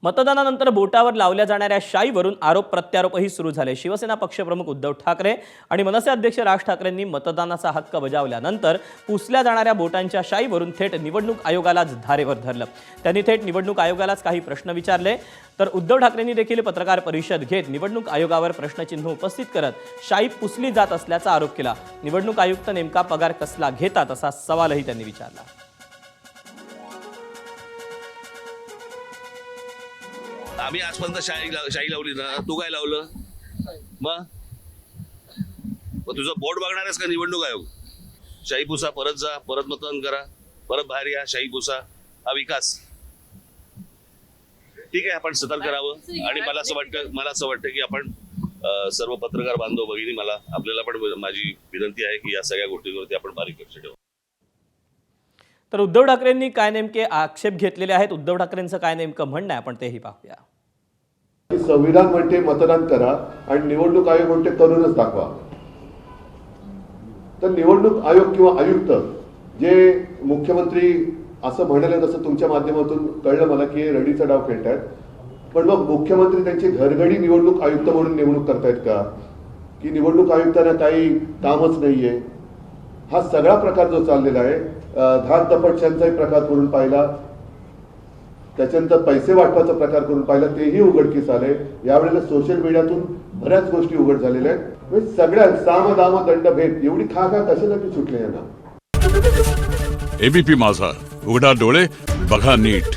मतदानानंतर बोटावर लावल्या जाणाऱ्या शाईवरून आरोप प्रत्यारोपही सुरू झाले। शिवसेना पक्षप्रमुख उद्धव ठाकरे आणि मनसे अध्यक्ष राज ठाकरेंनी मतदानाचा हक्क बजावल्यानंतर पुसल्या जाणाऱ्या बोटांच्या शाईवरून थेट निवडणूक आयोगालाच धारेवर धरलं। त्यांनी थेट निवडणूक आयोगालाच काही प्रश्न विचारले, तर उद्धव ठाकरेंनी देखील पत्रकार परिषद घेत निवडणूक आयोगावर प्रश्नचिन्ह उपस्थित करत शाई पुसली जात असल्याचा आरोप केला। निवडणूक आयुक्त नेमका पगार कसला घेतात असा सवालही त्यांनी विचारला। आम्ही आजपर्यंत शाई लावली ना, तू काय लावलं? मग तुझं बोट बघणारच का निवडणूक आयोग? शाई पुसा, परत जा, परत मतदान करा, परत बाहेर या, शाई पुसा, हा विकास? ठीक आहे, आपण सतर्क करावं। आणि मला असं वाटतं की आपण सर्व पत्रकार बांधव भगिनी, आपल्याला पण माझी विनंती आहे की या सगळ्या गोष्टींवरती आपण बारीक लक्ष ठेवू। तर उद्धव ठाकरेंनी काय नेमके आक्षेप घेतलेले आहेत, उद्धव ठाकरेंचं काय नेमकं म्हणणं आहे, आपण तेही पाहूया। संविधान म्हणते मतदान करा आणि निवडणूक आयोग म्हणते करूनच दाखवा। तर निवडणूक आयोग किंवा आयुक्त जे मुख्यमंत्री असं म्हणाले, तसं तुमच्या माध्यमातून कळलं मला की रडीचा डाव खेळतायत, पण मग मुख्यमंत्री त्यांची घरघडी निवडणूक आयुक्त म्हणून नेमणूक करतायत का? की निवडणूक आयुक्तांना काही कामच नाहीये? हा सगळा प्रकार जो चाललेला आहे, धाक दपटशांचाही प्रकार करून पाहिला, त्याच्यानंतर पैसे वाटपाचा प्रकार करून पाहिला, तेही उघडकीस आले। यावेळेला सोशल मीडियातून बऱ्याच गोष्टी उघड झालेल्या आहेत। सगळ्या साम दाम दंड भेद एवढी खा कशासाठी सुटले यांना? एबीपी माझा, उघडा डोळे बघा नीट।